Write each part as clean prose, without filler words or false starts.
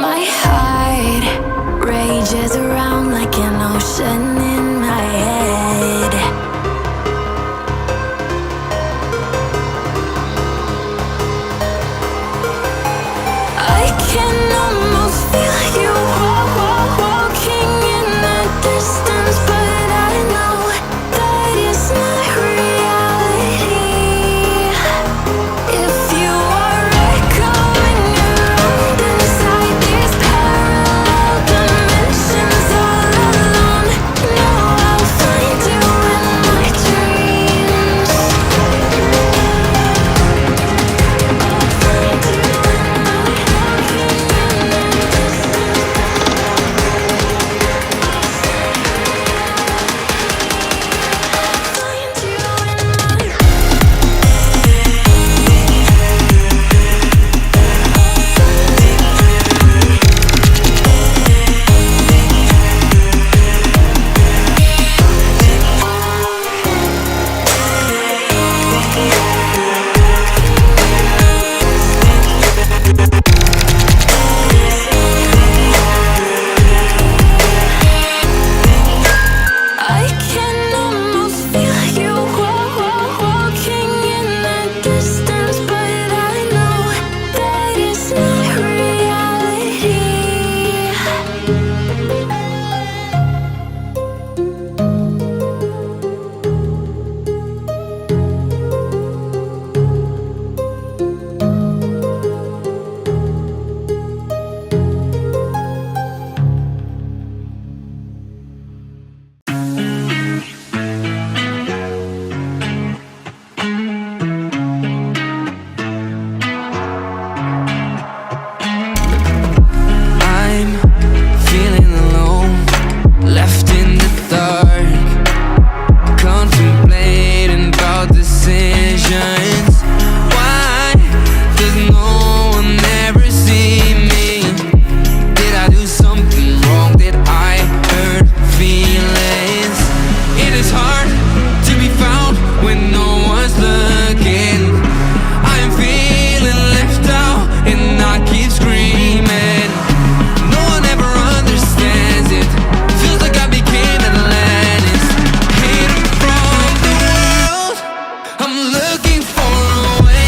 My heart rages around like an ocean in my head. I can almost feel you walking in the distance, but I know that it's not reality. If you are echoing around inside these parallel dimensions all alone, know I'll find you in my dreams. I'll find you in my walking in the I can almost feel you walking in the distance, but I know that it's not reality. I'm feeling alone, left in the dark, contemplating about decisions. Why does no one ever see me? Did I do something wrong? Did I hurt feelings? It is hard to be found when no one's looking. I am feeling left out and I keep screaming. No one ever understands it. Feels like I became Atlantis, hidden from the world. I'm looking for a way.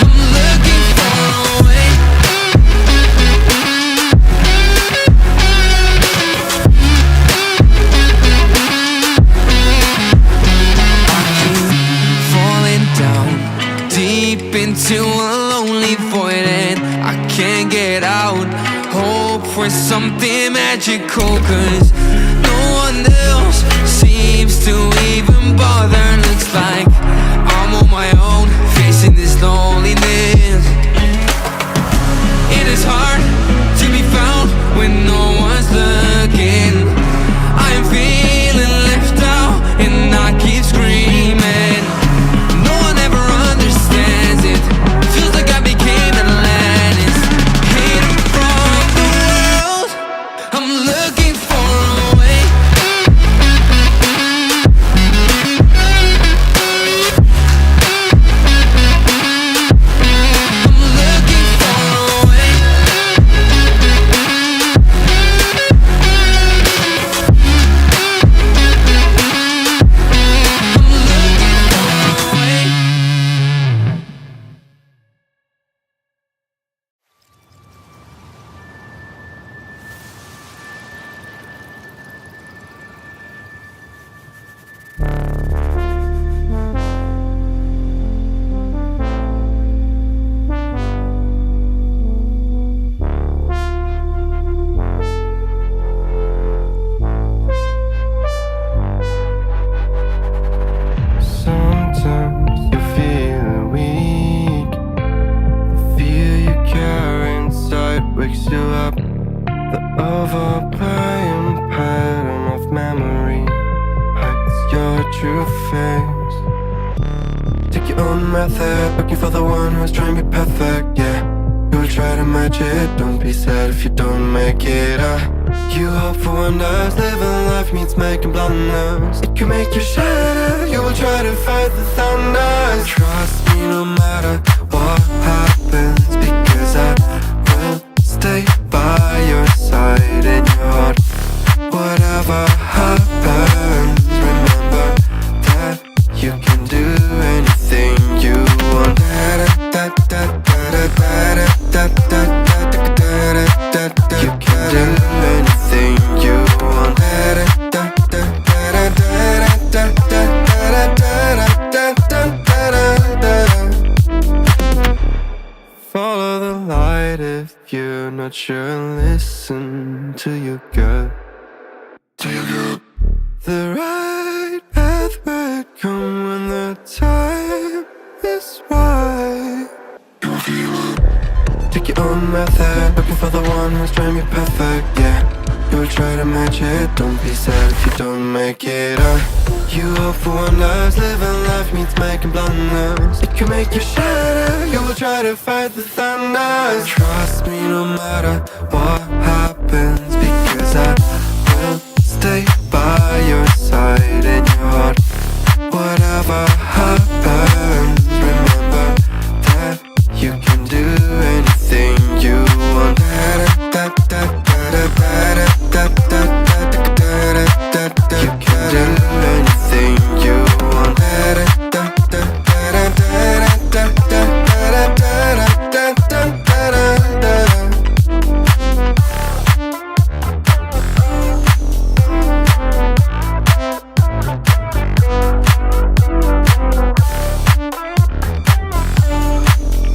I'm looking for a way. Falling down deep into a lonely void and I can't get out. Hope for something magical, 'cause no one else seems to even bother. Looks like I'm on my own, facing this loneliness. It is hard to be found when no one's looking. I am feeling left out and I keep screaming. No one ever understands it. Feels like I became Atlantis, hidden from the world. I'm looking for a way. I'm looking for a way. I'm looking for a way. Sometimes you feel weak. The fear you carry inside wakes you up. The overplaying pattern of memory hides your true face. Take your own method, looking for the one who's trying to be perfect, yeah. You will try to match it, don't be sad if you don't make it. You hope for wonders, living life means making blunders. It can make you shatter, you will try to not sure and listen to your gut. The right path might come when the time is right. Take your own method, looking for the one who's trying to be perfect, yeah. You will try to match it, don't be sad if you don't make it up. You hope for one last, living life means making blunders. It can make you shatter, you will try to fight the thunder. Trust me no matter what happens, because I will stay by your side in your heart. Whatever